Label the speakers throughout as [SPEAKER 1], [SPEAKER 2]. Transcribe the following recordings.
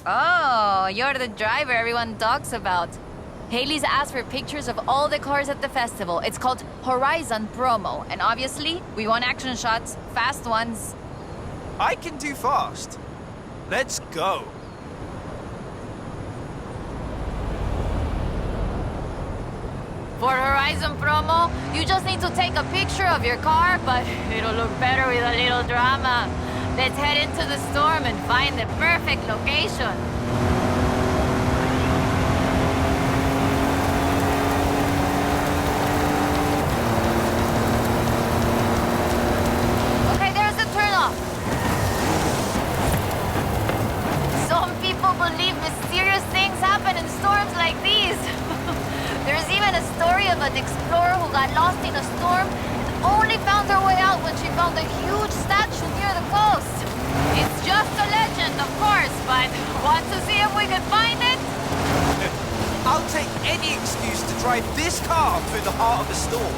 [SPEAKER 1] Oh, you're the driver everyone talks about. Haley's asked for pictures of all the cars at the festival. It's called Horizon Promo, and obviously, we want action shots, fast ones.
[SPEAKER 2] I can do fast. Let's go.
[SPEAKER 1] For Horizon Promo, you just need to take a picture of your car, but it'll look better with a little drama. Let's head into the storm and find the perfect location. Okay, there's the turnoff. Some people believe mysterious things happen in storms like these. There's even a story of an explorer who got lost in a storm and only found her way out when she found a huge statue near the coast. It's just a legend, of course, but want to see if we can find it?
[SPEAKER 2] I'll take any excuse to drive this car through the heart of the storm.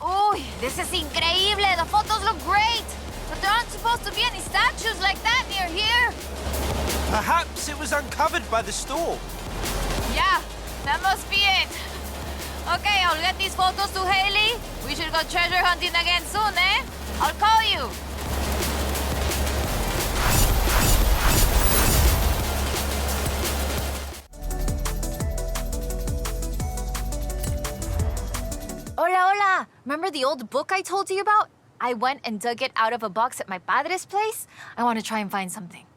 [SPEAKER 1] Uy, this is increíble! The photos look great! But there aren't supposed to be any statues like that near here!
[SPEAKER 2] Perhaps it was uncovered by the storm.
[SPEAKER 1] Yeah, that must be it. Okay, I'll get these photos to Haley. We should go treasure hunting again soon, eh? I'll call you. Hola, hola! Remember the old book I told you about? I went and dug it out of a box at my padre's place. I want to try and find something.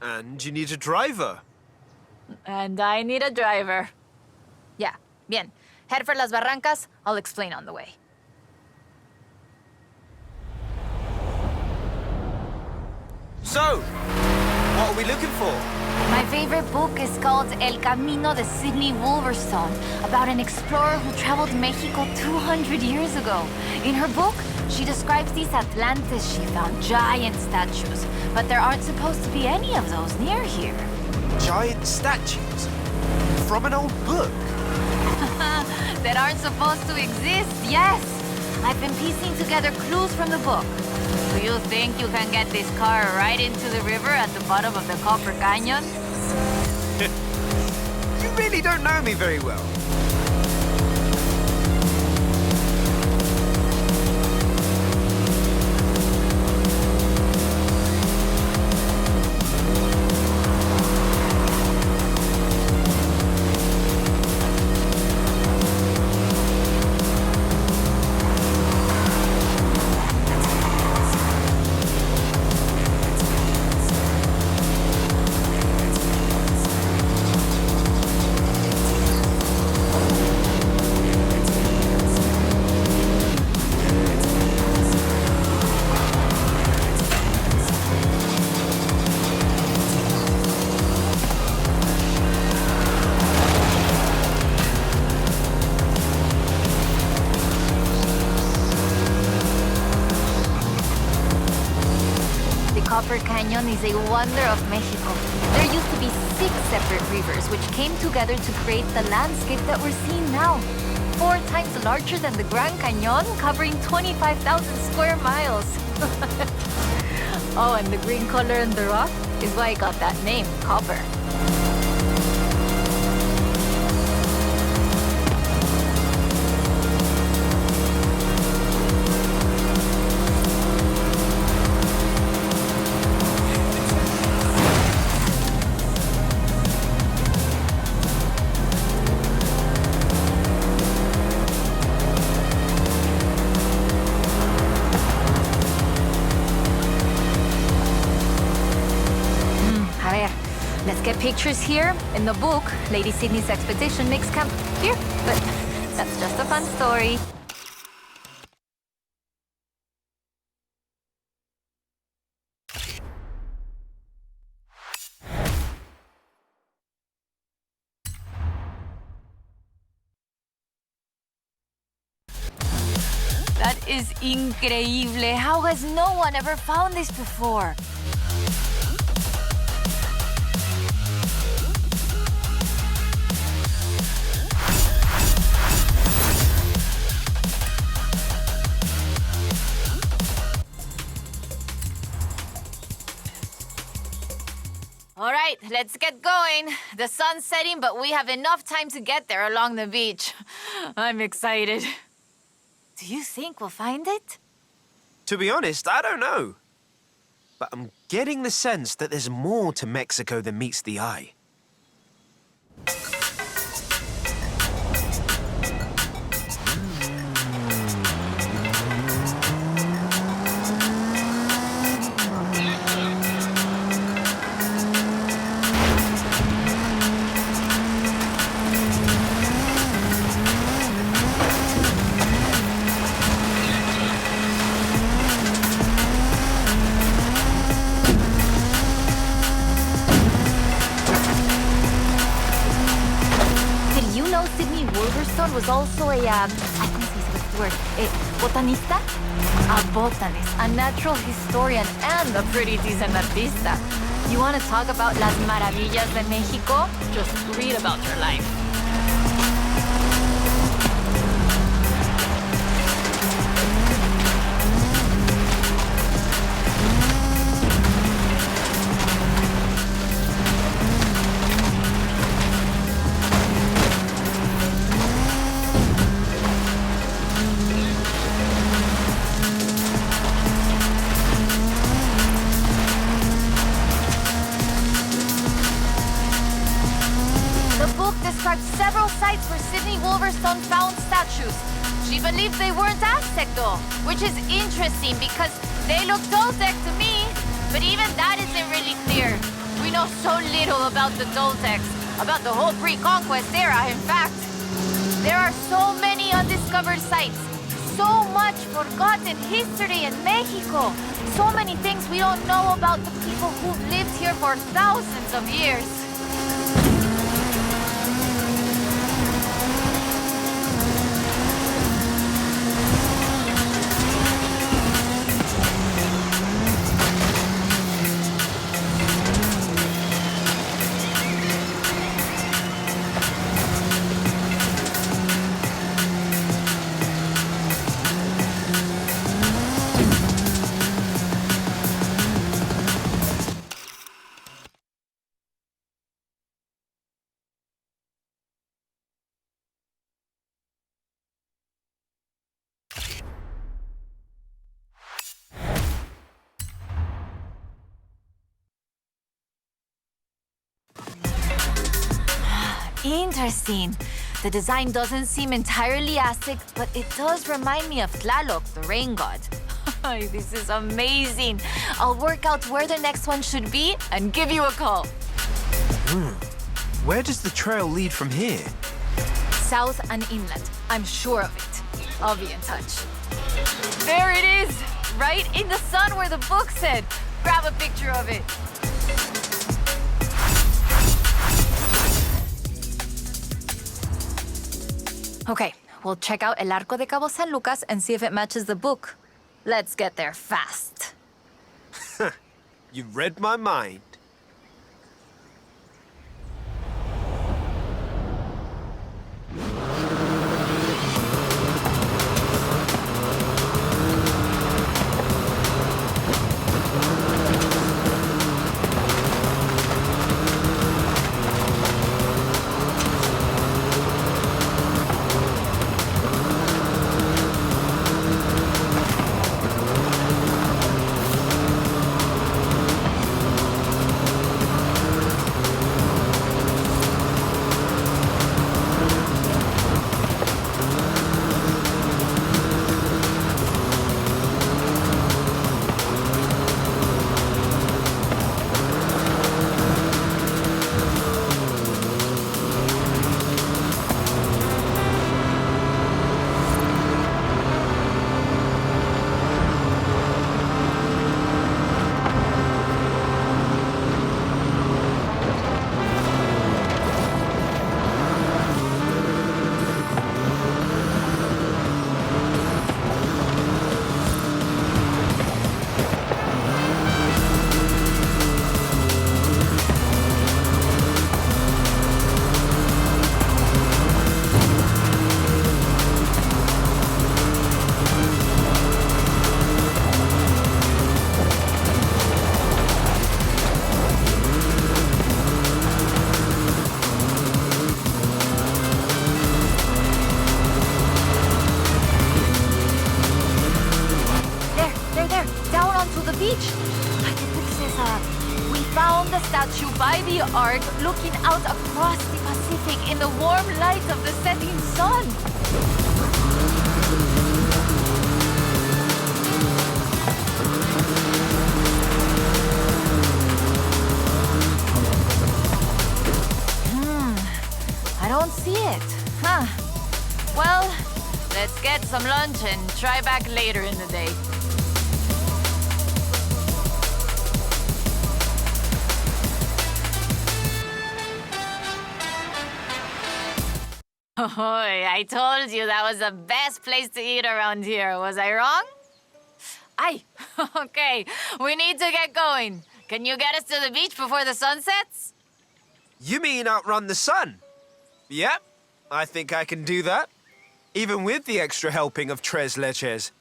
[SPEAKER 2] And you need a driver.
[SPEAKER 1] And I need a driver. Yeah, bien. Head for Las Barrancas. I'll explain on the way.
[SPEAKER 2] So, what are we looking for?
[SPEAKER 1] My favorite book is called El Camino de Sydney Wolverstone, about an explorer who traveled Mexico 200 years ago. In her book, she describes these Atlantes she found, giant statues. But there aren't supposed to be any of those near here.
[SPEAKER 2] Giant statues? From an old book?
[SPEAKER 1] That aren't supposed to exist, yes. I've been piecing together clues from the book. Do you think you can get this car right into the river at the bottom of the Copper Canyon?
[SPEAKER 2] You really don't know me very well.
[SPEAKER 1] Copper Canyon is a wonder of Mexico. There used to be 6 separate rivers which came together to create the landscape that we're seeing now. 4 times larger than the Grand Canyon, covering 25,000 square miles. Oh, and the green color in the rock is why it got that name, copper. ver. Let's get pictures here. In the book, Lady Sydney's expedition makes camp here, but that's just a fun story. That is increíble. How has no one ever found this before? All right, let's get going. The sun's setting, but we have enough time to get there along the beach. I'm excited. Do you think we'll find it?
[SPEAKER 2] To be honest, I don't know. But I'm getting the sense that there's more to Mexico than meets the eye.
[SPEAKER 1] Ulverstone was also I think this is the word, a botanista? A botanist, a natural historian, and a pretty decent artista. You want to talk about las maravillas de Mexico? Just read about her life. Several sites where Sydney Wolverstone found statues. She believed they weren't Aztec though, which is interesting because they look Toltec to me, but even that isn't really clear. We know so little about the Toltecs, about the whole pre-conquest era, in fact. There are so many undiscovered sites, so much forgotten history in Mexico, so many things we don't know about the people who've lived here for thousands of years. Interesting. The design doesn't seem entirely Aztec, but it does remind me of Tlaloc, the rain god. This is amazing. I'll work out where the next one should be and give you a call.
[SPEAKER 2] Where does the trail lead from here?
[SPEAKER 1] South and inland. I'm sure of it. I'll be in touch. There it is! Right in the sun where the book said. Grab a picture of it. Okay, we'll check out El Arco de Cabo San Lucas and see if it matches the book. Let's get there fast.
[SPEAKER 2] You read my mind.
[SPEAKER 1] found the statue by the ark, looking out across the Pacific in the warm light of the setting sun. I don't see it. Huh. Well, let's get some lunch and try back later in the day. Oh, I told you that was the best place to eat around here. Was I wrong? Aye. Okay, we need to get going. Can you get us to the beach before the sun sets?
[SPEAKER 2] You mean outrun the sun? Yep, I think I can do that. Even with the extra helping of tres leches.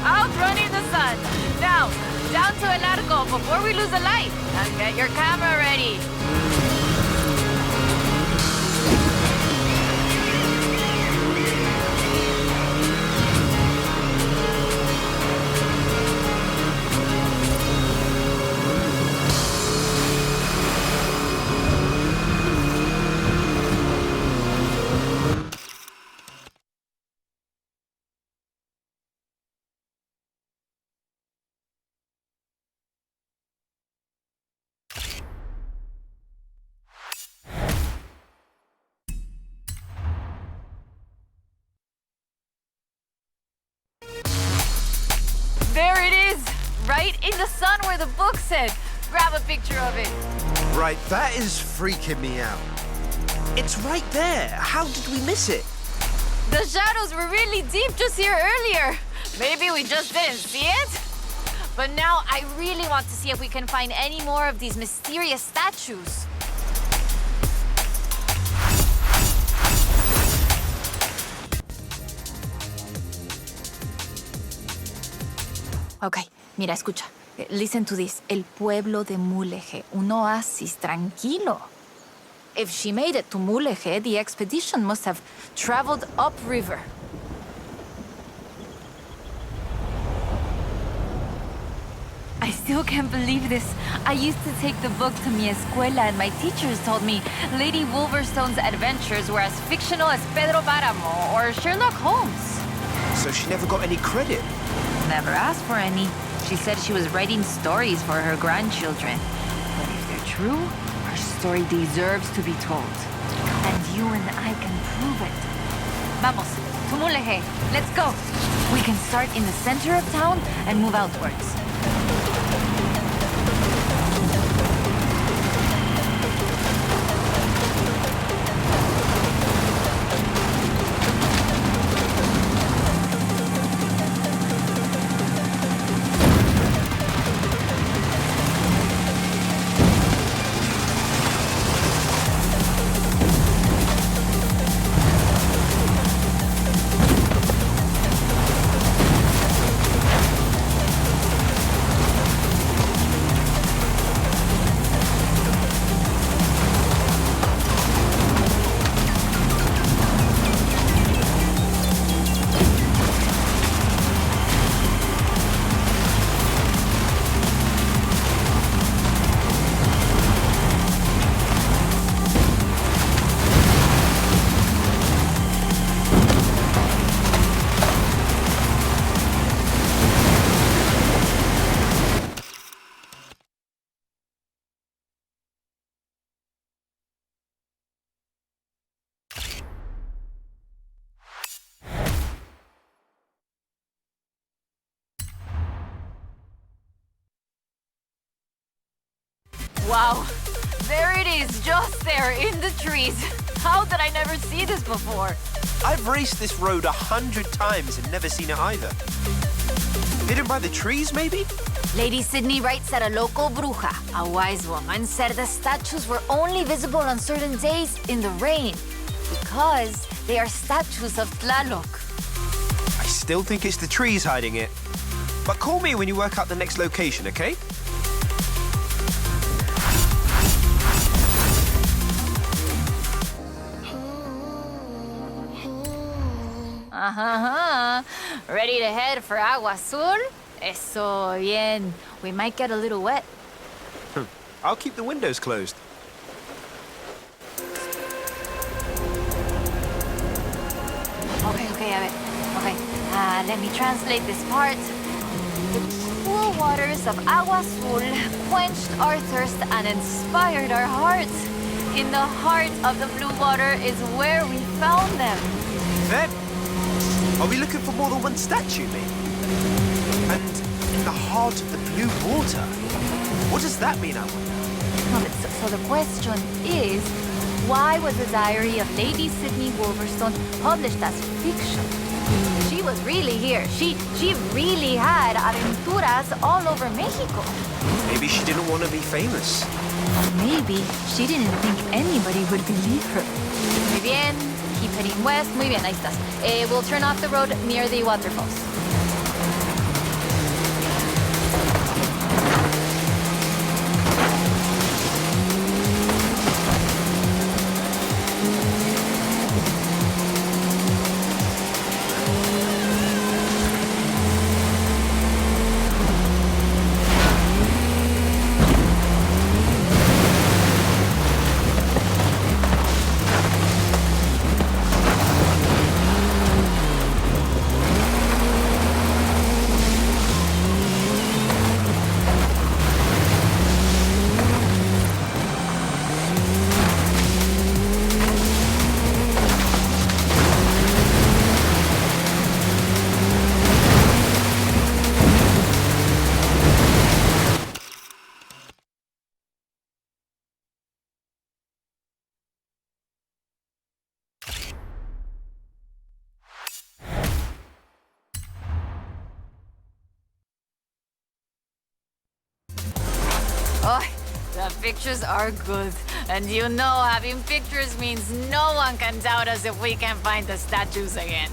[SPEAKER 1] Outrunning the sun. Now, down to El Arco before we lose the light. And get your camera ready. There it is! Right in the sun where the book said. Grab a picture of it.
[SPEAKER 2] Right, that is freaking me out. It's right there. How did we miss it?
[SPEAKER 1] The shadows were really deep just here earlier. Maybe we just didn't see it? But now I really want to see if we can find any more of these mysterious statues. Okay, mira, escucha. Listen to this. El pueblo de Mulegé, un oasis tranquilo. If she made it to Mulegé, the expedition must have traveled upriver. I still can't believe this. I used to take the book to mi escuela and my teachers told me Lady Wolverstone's adventures were as fictional as Pedro Páramo or Sherlock Holmes.
[SPEAKER 2] So she never got any credit.
[SPEAKER 1] Never asked for any. She said she was writing stories for her grandchildren. But if they're true, her story deserves to be told. And you and I can prove it. Vamos, to Mulegé. Let's go. We can start in the center of town and move outwards. Wow, there it is, just there in the trees. How did I never see this before?
[SPEAKER 2] I've raced this road 100 times and never seen it either. Hidden by the trees, maybe?
[SPEAKER 1] Lady Sydney writes that a local bruja, a wise woman, said the statues were only visible on certain days in the rain because they are statues of Tlaloc.
[SPEAKER 2] I still think it's the trees hiding it. But call me when you work out the next location, okay?
[SPEAKER 1] Ready to head for Agua Azul? Eso bien. We might get a little wet.
[SPEAKER 2] I'll keep the windows closed.
[SPEAKER 1] Okay, a ver. Okay, let me translate this part. The cool waters of Agua Azul quenched our thirst and inspired our hearts. In the heart of the blue water is where we found them.
[SPEAKER 2] Then, are we looking for more than one statue, maybe? And in the heart of the blue water? What does that mean, I wonder?
[SPEAKER 1] No, but so the question is, why was the diary of Lady Sydney Wolverstone published as fiction? She was really here. She really had aventuras all over Mexico.
[SPEAKER 2] Maybe she didn't want to be famous.
[SPEAKER 1] Or maybe she didn't think anybody would believe her. Muy bien. Keep heading west. Muy bien, ahí estás. We'll turn off the road near the waterfalls. Oh, the pictures are good. And you know having pictures means no one can doubt us if we can find the statues again.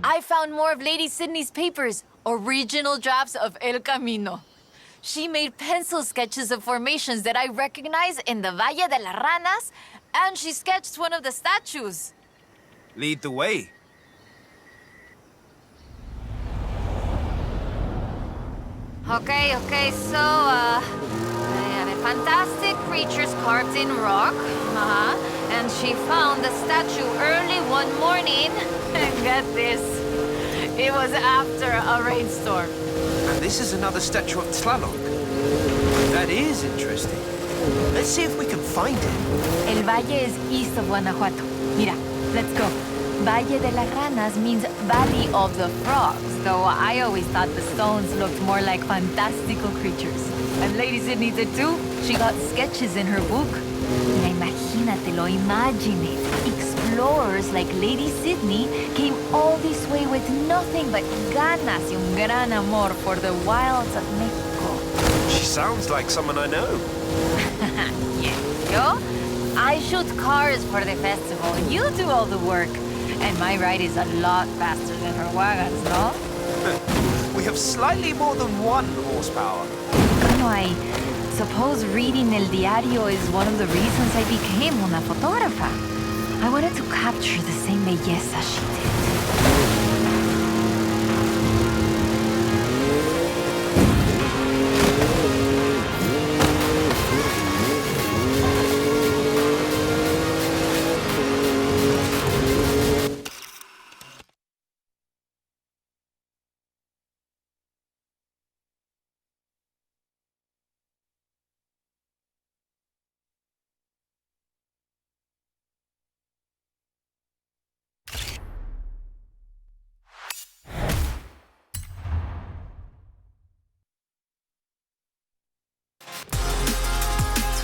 [SPEAKER 1] I found more of Lady Sydney's papers, original drafts of El Camino. She made pencil sketches of formations that I recognize in the Valle de las Ranas, and she sketched one of the statues.
[SPEAKER 2] Lead the way.
[SPEAKER 1] Okay, so, fantastic creatures carved in rock. And she found the statue early one morning. And get this, it was after a rainstorm.
[SPEAKER 2] And this is another statue of Tlaloc. That is interesting. Let's see if we can find it.
[SPEAKER 1] El Valle is east of Guanajuato. Mira, let's go. Valle de las Ranas means Valley of the Frogs, though I always thought the stones looked more like fantastical creatures. And Lady Sydney did too. She got sketches in her book. Mira, imagínatelo, imagine it. Explorers like Lady Sydney came all this way with nothing but ganas y un gran amor for the wilds of Mexico.
[SPEAKER 2] She sounds like someone I know.
[SPEAKER 1] Yeah, yo? I shoot cars for the festival. You do all the work. And my ride is a lot faster than her wagons, no?
[SPEAKER 2] We have slightly more than 1 horsepower.
[SPEAKER 1] No, I suppose reading El Diario is one of the reasons I became una fotógrafa. I wanted to capture the same belleza she did.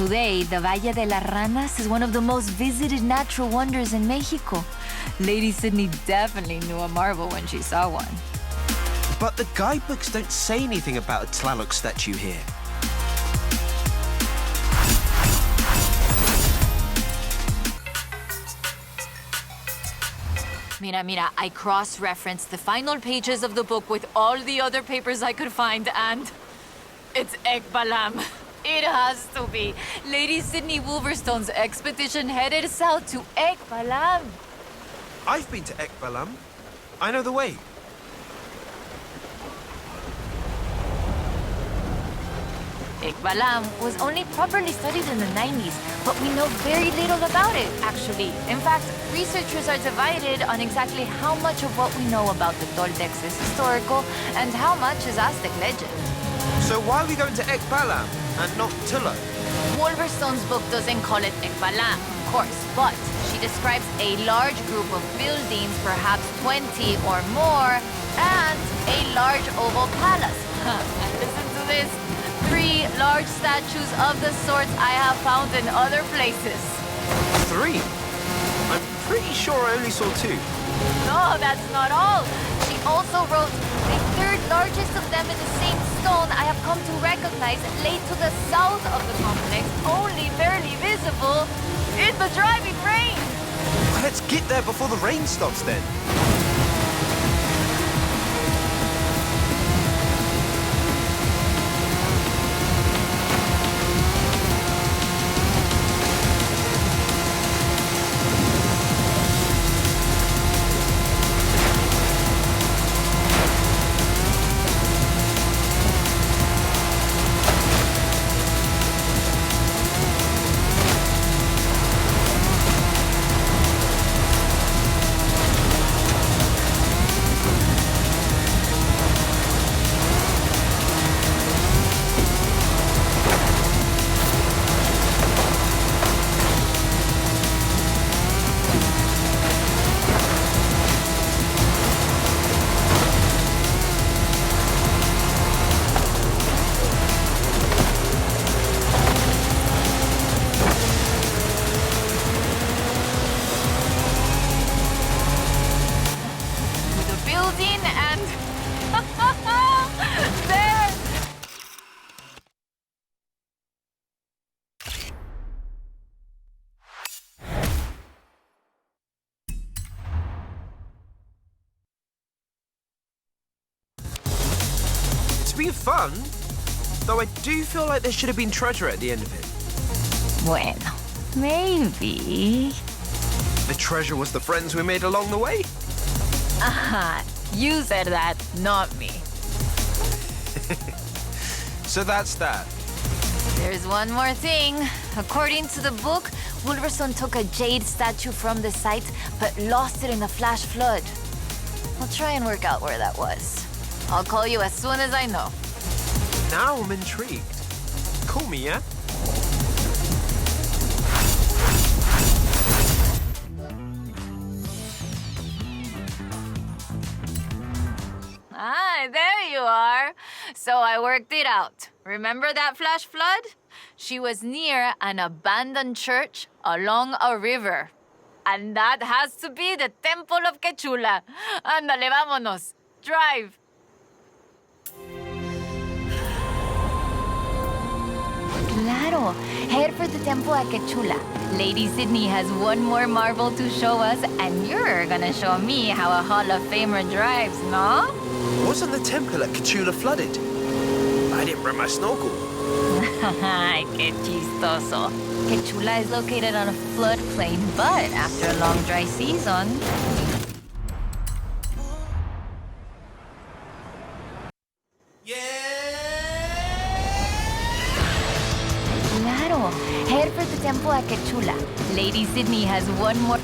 [SPEAKER 1] Today, the Valle de las Ranas is one of the most visited natural wonders in Mexico. Lady Sydney definitely knew a marvel when she saw one.
[SPEAKER 2] But the guidebooks don't say anything about a Tlaloc statue here.
[SPEAKER 1] Mira, I cross-referenced the final pages of the book with all the other papers I could find, and it's Ekbalam. It has to be. Lady Sydney Wolverstone's expedition headed south to Ekbalam.
[SPEAKER 2] I've been to Ekbalam. I know the way.
[SPEAKER 1] Ekbalam was only properly studied in the 90s, but we know very little about it, actually. In fact, researchers are divided on exactly how much of what we know about the Toltecs is historical and how much is Aztec legend.
[SPEAKER 2] So why are we going to Ekbalam and not Tula?
[SPEAKER 1] Wolverstone's book doesn't call it Ekbalam, of course, but she describes a large group of buildings, perhaps 20 or more, and a large oval palace. And listen to this. 3 large statues of the sorts I have found in other places.
[SPEAKER 2] 3? I'm pretty sure I only saw 2.
[SPEAKER 1] No, that's not all. She also wrote, the 3rd largest of them in the same stone I have come to recognize lay to the south of the complex, only barely visible in the driving rain.
[SPEAKER 2] Let's get there before the rain stops then. It's been fun, though I do feel like there should have been treasure at the end of it.
[SPEAKER 1] Bueno, maybe.
[SPEAKER 2] The treasure was the friends we made along the way?
[SPEAKER 1] Aha, you said that, not me.
[SPEAKER 2] So that's that.
[SPEAKER 1] There's one more thing. According to the book, Wolverstone took a jade statue from the site, but lost it in the flash flood. I'll try and work out where that was. I'll call you as soon as I know.
[SPEAKER 2] Now I'm intrigued. Call me, yeah?
[SPEAKER 1] Ah, there you are. So I worked it out. Remember that flash flood? She was near an abandoned church along a river. And that has to be the Temple of Quechula. Ándale, vámonos. Drive. Claro. Head for the temple at Quechula. Lady Sydney has one more marvel to show us, and you're gonna show me how a Hall of Famer drives, no?
[SPEAKER 2] Wasn't the temple at Quechula flooded? I didn't bring my snorkel.
[SPEAKER 1] Qué chistoso. Quechula is located on a floodplain, but after a long dry season... Claro. Head for the temple at Quechula. Lady Sydney has one more...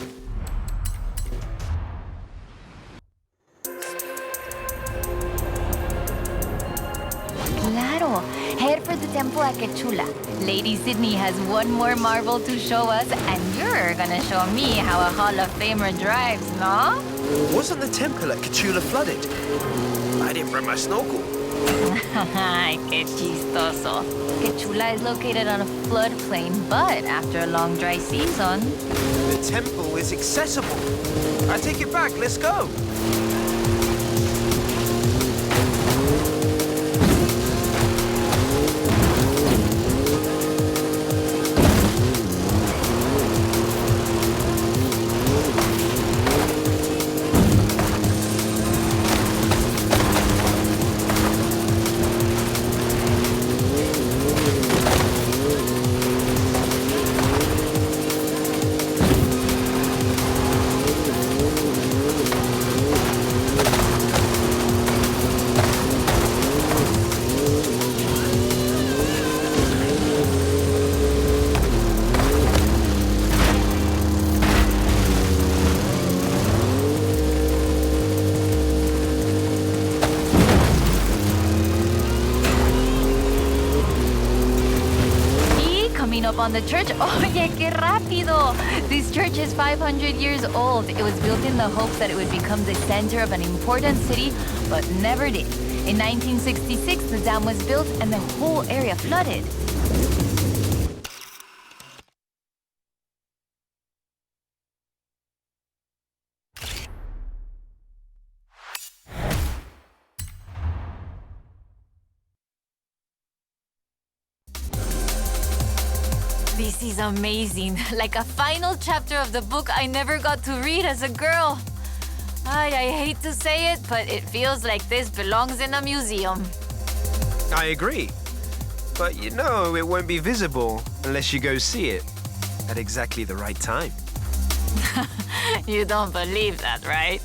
[SPEAKER 1] Claro. Head for the temple at Quechula. Lady Sydney has one more marvel to show us, and you're gonna show me how a Hall of Famer drives, no?
[SPEAKER 2] Wasn't the temple at Quechula flooded? I didn't bring my snorkel.
[SPEAKER 1] Qué chistoso. Que Chula is located on a floodplain, but after a long dry season...
[SPEAKER 2] The temple is accessible. I take it back, let's go.
[SPEAKER 1] Up on the church. Oh, yeah, qué rápido. This church is 500 years old. It was built in the hopes that it would become the center of an important city, but never did. In 1966, the dam was built and the whole area flooded. This is amazing. Like a final chapter of the book I never got to read as a girl. I hate to say it, but it feels like this belongs in a museum.
[SPEAKER 2] I agree. But you know it won't be visible unless you go see it at exactly the right time.
[SPEAKER 1] You don't believe that, right?